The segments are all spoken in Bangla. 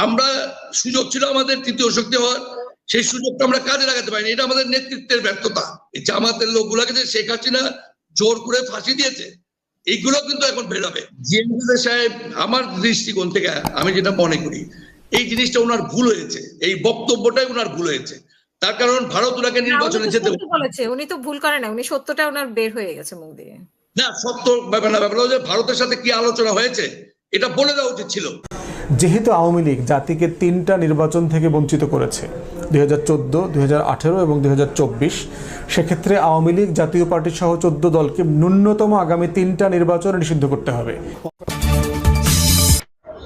আমরা সুযোগ ছিল আমাদের তৃতীয় শক্তি হওয়ার, সেই সুযোগটা আমরা কাজে লাগাতে পারিনি। এটা আমাদের নেতৃত্বের ব্যর্থতা। এই জামাতের লোকগুলাকে যে শেখ হাসিনা জোর করে ফাঁসি দিয়েছে, এইগুলো কিন্তু এখন বেরোবে। জিএম সাহেব, আমার দৃষ্টিকোণ থেকে আমি যেটা মনে করি, এই জিনিসটা ওনার ভুল হয়েছে, এই বক্তব্যটাই ওনার ভুল হয়েছে। তার কারণ ভারত ওনাকে নির্বাচনে যেতে বলেছে, উনি তো ভুল করে না, উনি সত্যটা ওনার বের হয়ে গেছে মুখ দিয়ে। না, সত্য ব্যাপার না, ব্যাপার যে ভারতের সাথে কি আলোচনা হয়েছে এটা বলে দেওয়া উচিত ছিল। যেহেতু আওয়ামী লীগ জাতিকে 3টা নির্বাচন থেকে বঞ্চিত করেছে, 2014, 2018 এবং 2024, সেক্ষেত্রে আওয়ামী লীগ জাতীয় পার্টি সহ 14 দলকে ন্যূনতম আগামী 3টা নির্বাচনে নিষিদ্ধ করতে হবে।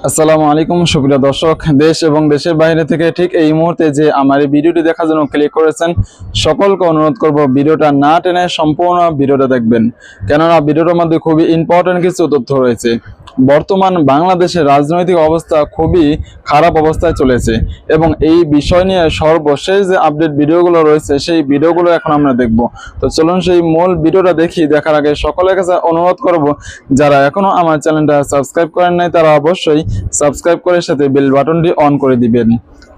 আসসালামু আলাইকুম সুপ্রিয় দর্শক, দেশ এবং দেশের বাইরে থেকে ঠিক এই মুহূর্তে যে আমার এই ভিডিওটি দেখার জন্য ক্লিক করেছেন, সকলকে অনুরোধ করব ভিডিওটা না টেনে সম্পূর্ণ ভিডিওটা দেখবেন, কেননা ভিডিওটার মধ্যে খুবই ইম্পর্টেন্ট কিছু তথ্য রয়েছে। বর্তমান বাংলাদেশের রাজনৈতিক অবস্থা খুবই খারাপ অবস্থায় চলেছে এবং এই বিষয় নিয়ে সর্বশেষ যে আপডেট ভিডিওগুলো রয়েছে সেই ভিডিওগুলো এখন আমরা দেখব। তো চলুন সেই মূল ভিডিওটা দেখি। দেখার আগে সকলের কাছে অনুরোধ করব, যারা এখনো আমার চ্যানেলটা সাবস্ক্রাইব করেন নাই তারা অবশ্যই সাবস্ক্রাইব করে সাথে বেল বাটনটি অন করে দিবেন।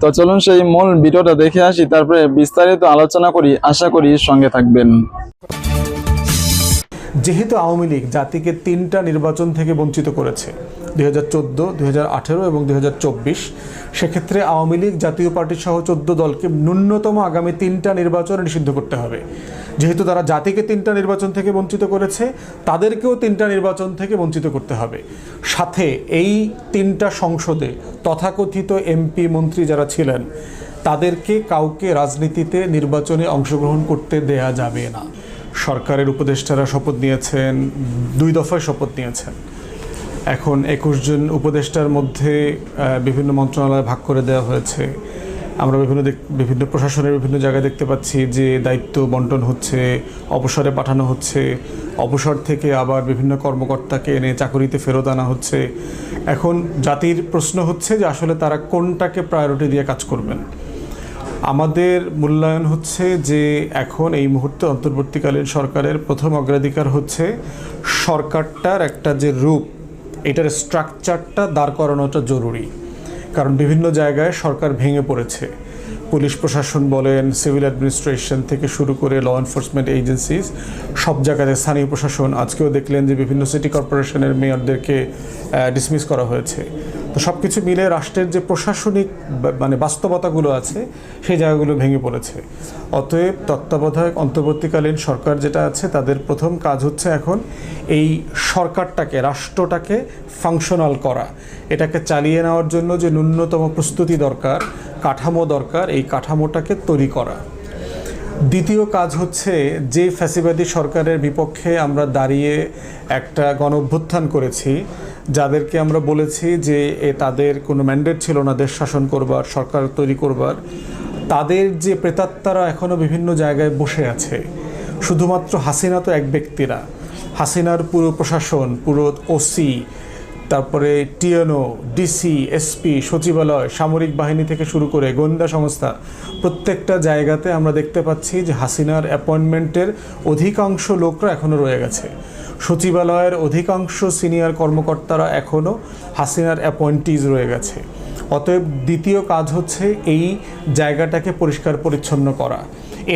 তো চলুন সেই মূল ভিডিওটা দেখে আসি, তারপরে বিস্তারিত আলোচনা করি। আশা করি সঙ্গে থাকবেন। যেহেতু আওয়ামী লীগ জাতিকে 3টা নির্বাচন থেকে বঞ্চিত করেছে, 2014, 2018 এবং 2024, সেক্ষেত্রে আওয়ামী লীগ জাতীয় পার্টি সহ 14 দলকে ন্যূনতম আগামী 3টা নির্বাচনে নিষিদ্ধ করতে হবে। যেহেতু তারা জাতিকে 3টা নির্বাচন থেকে বঞ্চিত করেছে, তাদেরকেও 3টা নির্বাচন থেকে বঞ্চিত করতে হবে। সাথে এই 3টা সংসদে তথাকথিত এমপি মন্ত্রী যারা ছিলেন, তাদেরকে কাউকে রাজনীতিতে নির্বাচনে অংশগ্রহণ করতে দেয়া যাবে না। সরকারের উপদেষ্টারা শপথ নিয়েছেন, 2 দফায় শপথ নিয়েছেন। এখন 21 জন উপদেষ্টার মধ্যে বিভিন্ন মন্ত্রণালয় ভাগ করে দেওয়া হয়েছে। আমরা বিভিন্ন প্রশাসনের বিভিন্ন জায়গায় দেখতে পাচ্ছি যে দায়িত্ব বন্টন হচ্ছে, অবসরে পাঠানো হচ্ছে, অবসর থেকে আবার বিভিন্ন কর্মকর্তাকে এনে চাকরিতে ফেরত আনা হচ্ছে। এখন জাতির প্রশ্ন হচ্ছে যে আসলে তারা কোনটাকে প্রায়োরিটি দিয়ে কাজ করবেন। আমাদের মূল্যায়ন হচ্ছে যে এখন এই মুহূর্তে অন্তর্বর্তীকালীন সরকারের প্রথম অগ্রাধিকার হচ্ছে সরকারটার একটা যে রূপ, এটার স্ট্রাকচারটা দাঁড় করানোটা জরুরি। কারণ বিভিন্ন জায়গায় সরকার ভেঙে পড়েছে। পুলিশ প্রশাসন বলেন, সিভিল অ্যাডমিনিস্ট্রেশন থেকে শুরু করে ল এনফোর্সমেন্ট এজেন্সিস, সব জায়গাতে স্থানীয় প্রশাসন, আজকেও দেখলেন যে বিভিন্ন সিটি কর্পোরেশনের মেয়রদেরকে ডিসমিস করা হয়েছে। তো সব কিছু মিলে রাষ্ট্রের যে প্রশাসনিক বাস্তবতাগুলো আছে সেই জায়গাগুলো ভেঙে পড়েছে। অতএব তত্ত্বাবধায়ক অন্তর্বর্তীকালীন সরকার যেটা আছে, তাদের প্রথম কাজ হচ্ছে এখন এই সরকারটাকে, রাষ্ট্রটাকে ফাংশনাল করা। এটাকে চালিয়ে নেওয়ার জন্য যে ন্যূনতম প্রস্তুতি দরকার, কাঠামো দরকার, এই কাঠামোটাকে তৈরি করা। দ্বিতীয় কাজ হচ্ছে যে ফ্যাসিবাদী সরকারের বিপক্ষে আমরা দাঁড়িয়ে একটা গণঅভ্যুত্থান করেছি, যাদেরকে আমরা বলেছি যে তাদের কোনো ম্যান্ডেট ছিল না দেশ শাসন করবার, সরকার তৈরি করবার, তাদের যে প্রেতাত্মারা এখনও বিভিন্ন জায়গায় বসে আছে। শুধুমাত্র হাসিনা তো এক ব্যক্তিরা, হাসিনার পুরো প্রশাসন, পুরো ওসি, তারপরে টিএনও, ডিসি, এসপি, সচিবালয়, সামরিক বাহিনী থেকে শুরু করে গোয়েন্দা সংস্থা, প্রত্যেকটা জায়গাতে আমরা দেখতে পাচ্ছি যে হাসিনার অ্যাপয়েন্টমেন্টের অধিকাংশ লোকরা এখনও রয়ে গেছে। সচিবালয়ের অধিকাংশ সিনিয়র কর্মকর্তারা এখনও হাসিনার অ্যাপয়েন্টিজ রয়ে গেছে। অতএব দ্বিতীয় কাজ হচ্ছে এই জায়গাটাকে পরিষ্কার পরিচ্ছন্ন করা।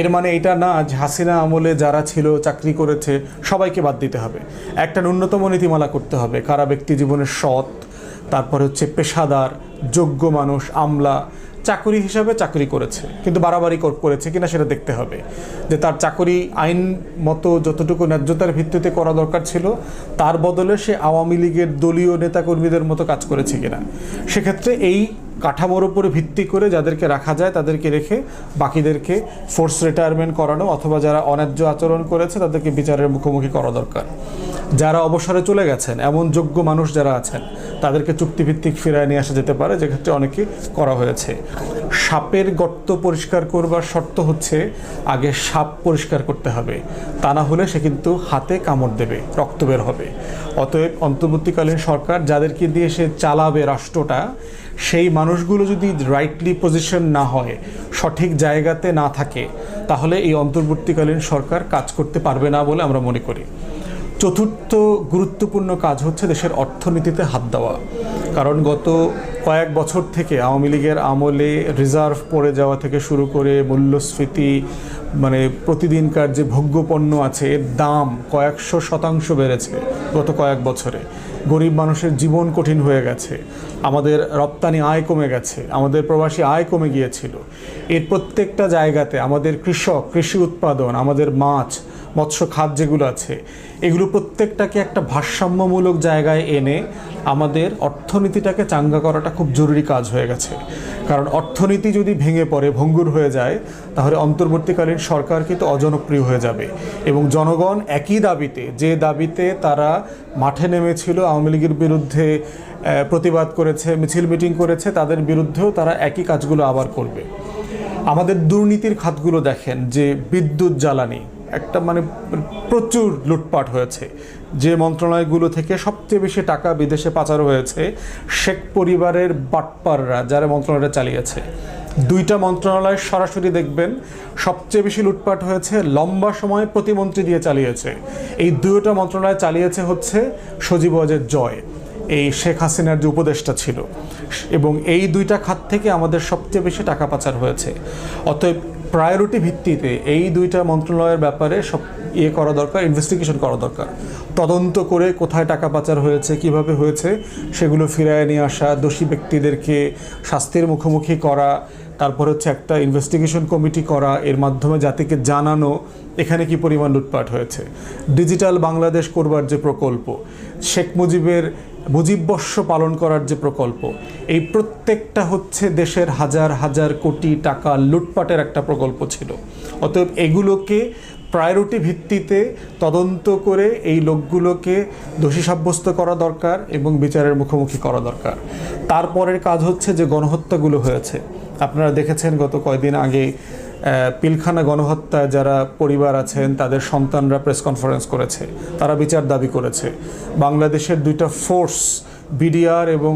এর মানে এটা না যে হাসিনা আমলে যারা ছিল, চাকরি করেছে, সবাইকে বাদ দিতে হবে। একটা ন্যূনতম নীতিমালা করতে হবে, কারা ব্যক্তি জীবনের সৎ, তারপরে হচ্ছে পেশাদার, যোগ্য মানুষ, আমলা, চাকরি হিসাবে চাকরি করেছে কিন্তু বাড়াবাড়ি করেছে কিনা সেটা দেখতে হবে। যে তার চাকরি আইন মতো যতটুকু ন্যায্যতার ভিত্তিতে করা দরকার ছিল, তার বদলে সে আওয়ামী লীগের দলীয় নেতাকর্মীদের মতো কাজ করেছে কিনা। সেক্ষেত্রে এই কাঠামোর উপরে ভিত্তি করে যাদেরকে রাখা যায় তাদেরকে রেখে বাকিদেরকে ফোর্স রিটায়ারমেন্ট করানো, অথবা যারা অন্যায্য আচরণ করেছে তাদেরকে বিচারের মুখোমুখি করা দরকার। যারা অবসরে চলে গেছেন, এমন যোগ্য মানুষ যারা আছেন, তাদেরকে চুক্তিভিত্তিক ফিরায় নিয়ে আসা যেতে পারে, যেক্ষেত্রে অনেকে করা হয়েছে। সাপের গর্ত পরিষ্কার করবার শর্ত হচ্ছে আগে সাপ পরিষ্কার করতে হবে, তা না হলে সে কিন্তু হাতে কামড় দেবে, রক্ত বের হবে। অতএব অন্তর্বর্তীকালীন সরকার যাদেরকে দিয়ে সে চালাবে রাষ্ট্রটা, সেই মানুষগুলো যদি রাইটলি পজিশন না হয়, সঠিক জায়গাতে না থাকে, তাহলে এই অন্তর্বর্তীকালীন সরকার কাজ করতে পারবে না বলে আমরা মনে করি। চতুর্থ গুরুত্বপূর্ণ কাজ হচ্ছে দেশের অর্থনীতিতে হাত দেওয়া। কারণ গত কয়েক বছর থেকে আওয়ামী লীগের আমলে রিজার্ভ পড়ে যাওয়া থেকে শুরু করে মূল্যস্ফীতি, মানে প্রতিদিনকার যে ভোগ্যপণ্য আছে এর দাম কয়েকশো শতাংশ বেড়েছে গত কয়েক বছরে। গরিব মানুষের জীবন কঠিন হয়ে গেছে, আমাদের রপ্তানি আয় কমে গেছে, আমাদের প্রবাসী আয় কমে গিয়েছিল। এর প্রত্যেকটা জায়গাতে আমাদের কৃষক, কৃষি উৎপাদন, আমাদের মাছ, মৎস্য খাত যেগুলো আছে এগুলো প্রত্যেকটাকে একটা ভারসাম্যমূলক জায়গায় এনে আমাদের অর্থনীতিটাকে চাঙ্গা করাটা খুব জরুরি কাজ হয়ে গেছে। কারণ অর্থনীতি যদি ভেঙে পড়ে, ভঙ্গুর হয়ে যায়, তাহলে অন্তর্বর্তীকালীন সরকার কিন্তু অজনপ্রিয় হয়ে যাবে। এবং জনগণ একই দাবিতে, যে দাবিতে তারা মাঠে নেমেছিল, আওয়ামী লীগের বিরুদ্ধে প্রতিবাদ করেছে, মিছিল মিটিং করেছে, তাদের বিরুদ্ধেও তারা একই কাজগুলো আবার করবে। আমাদের দুর্নীতির খাতগুলো দেখেন, যে বিদ্যুৎ জ্বালানি একটা মানে প্রচুর লুটপাট হয়েছে। যে মন্ত্রণালয়গুলো থেকে সবচেয়ে বেশি টাকা বিদেশে পাচার হয়েছে শেখ পরিবারের বাটপাররা, যারা মন্ত্রণালয়টা চালিয়েছে। দুইটা মন্ত্রণালয় সরাসরি দেখবেন সবচেয়ে বেশি লুটপাট হয়েছে, লম্বা সময় প্রতিমন্ত্রী দিয়ে চালিয়েছে। এই দুইটা মন্ত্রণালয় চালিয়েছে হচ্ছে সজীব ওয়াজেদ জয়, এই শেখ হাসিনার যে উপদেষ্টা ছিল। এবং এই দুইটা খাত থেকে আমাদের সবচেয়ে বেশি টাকা পাচার হয়েছে। অতএব প্রায়োরিটি ভিত্তিতে এই দুইটা মন্ত্রণালয়ের ব্যাপারে সব করা দরকার, ইনভেস্টিগেশন করা দরকার। তদন্ত করে কোথায় টাকা পাচার হয়েছে, কিভাবে হয়েছে সেগুলো ফিরিয়ে নিয়ে আসা, দোষী ব্যক্তিদেরকে শাস্তির মুখোমুখি করা, তারপর হচ্ছে একটা ইনভেস্টিগেশন কমিটি করা, এর মাধ্যমে জাতিকে জানানো এখানে কি পরিমাণ লুটপাট হয়েছে। ডিজিটাল বাংলাদেশ করবার যে প্রকল্প, শেখ মুজিবের মুজিববর্ষ পালন করার যে প্রকল্প, এই প্রত্যেকটা হচ্ছে দেশের হাজার হাজার কোটি টাকা লুটপাটের একটা প্রকল্প ছিল। অতএব এগুলোকে প্রায়োরিটি ভিত্তিতে তদন্ত করে এই লোকগুলোকে দোষী সাব্যস্ত করা দরকার এবং বিচারের মুখোমুখি করা দরকার। তারপরের কাজ হচ্ছে যে গণহত্যাগুলো হয়েছে, আপনারা দেখেছেন গত কয়েকদিন আগে পিলখানা গণহত্যায় যারা পরিবার আছেন তাদের সন্তানরা প্রেস কনফারেন্স করেছে, তারা বিচার দাবি করেছে। বাংলাদেশের দুইটা ফোর্স, বিডিআর এবং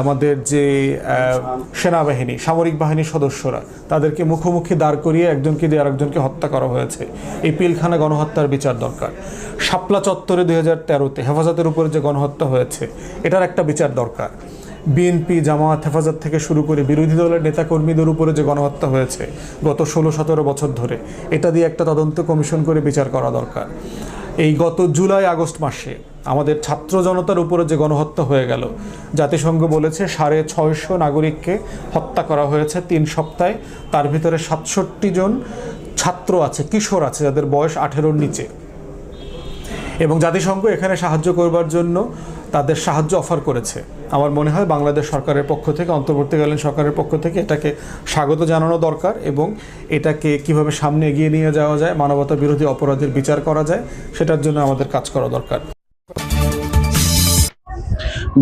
আমাদের যে সেনাবাহিনী, সামরিক বাহিনীর সদস্যরা, তাদেরকে মুখোমুখি দাঁড় করিয়ে একজনকে দিয়ে আরেকজনকে হত্যা করা হয়েছে। এই পিলখানা গণহত্যার বিচার দরকার। শাপলা চত্বরে 2013-তে হেফাজতের উপরে যে গণহত্যা হয়েছে, এটার একটা বিচার দরকার। বিএনপি, জামায়াত, হেফাজত থেকে শুরু করে বিরোধী দলের নেতাকর্মীদের উপরে যে গণহত্যা হয়েছে গত 16-17 বছর ধরে, এটা দিয়ে একটা তদন্ত কমিশন করে বিচার করা দরকার। এই গত জুলাই আগস্ট মাসে আমাদের ছাত্র জনতার উপরে যে গণহত্যা হয়ে গেল, জাতিসংঘ বলেছে 650 নাগরিককে হত্যা করা হয়েছে 3 সপ্তাহে। তার ভিতরে 67 জন ছাত্র আছে, কিশোর আছে, যাদের বয়স 18-র নিচে। এবং জাতিসংঘ এখানে সাহায্য করবার জন্য তাদের সাহায্য অফার করেছে। আমার মনে হয় বাংলাদেশ সরকারের পক্ষ থেকে, অন্তর্বর্তীকালীন সরকারের পক্ষ থেকে এটাকে স্বাগত জানানো দরকার এবং এটাকে কিভাবে সামনে এগিয়ে নিয়ে যাওয়া যায়, মানবতা বিরোধী অপরাধের বিচার করা যায়, সেটার জন্য আমাদের কাজ করা দরকার।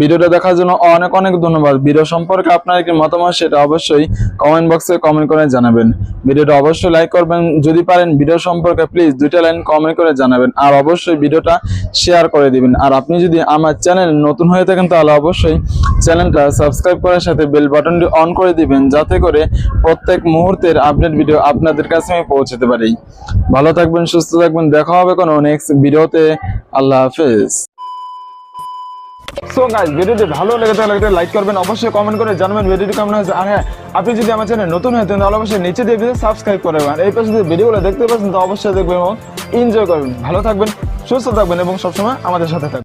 ভিডিওটা দেখার জন্য অনেক অনেক ধন্যবাদ। ভিডিও সম্পর্কে আপনার কি মতামত সেটা অবশ্যই কমেন্ট বক্সে কমেন্ট করে জানাবেন। ভিডিওটা অবশ্যই লাইক করবেন, যদি পারেন ভিডিও সম্পর্কে প্লিজ 2টা লাইন কমেন্ট করে জানাবেন, আর অবশ্যই ভিডিওটা শেয়ার করে দিবেন। আর আপনি যদি আমার চ্যানেল নতুন হয়ে থাকেন তাহলে অবশ্যই চ্যানেলটা সাবস্ক্রাইব করার সাথে বেল বাটনটি অন করে দিবেন, যাতে করে প্রত্যেক মুহূর্তের আপডেট ভিডিও আপনাদের কাছে আমি পৌঁছাতে পারি। ভালো থাকবেন, সুস্থ থাকবেন, দেখা হবে কোনো নেক্সট ভিডিওতে। আল্লাহ হাফেজ। সো গাইস, ভিডিওটি ভালো লেগে থাকলে লাইক করবেন, অবশ্যই কমেন্ট করে জানাবেন ভিডিওটি কেমন হয়েছে। আর হ্যাঁ, আপনি যদি আমার চ্যানেল নতুন হয়ে থাকেন তাহলে অবশ্যই নিচে দিয়ে সাবস্ক্রাইব করে রাখবেন। এই পাশে যে ভিডিওগুলো দেখতে পাচ্ছেন তো অবশ্যই দেখবেন এবং এনজয় করবেন। ভালো থাকবেন, সুস্থ থাকবেন এবং সবসময় আমাদের সাথে থাকবেন।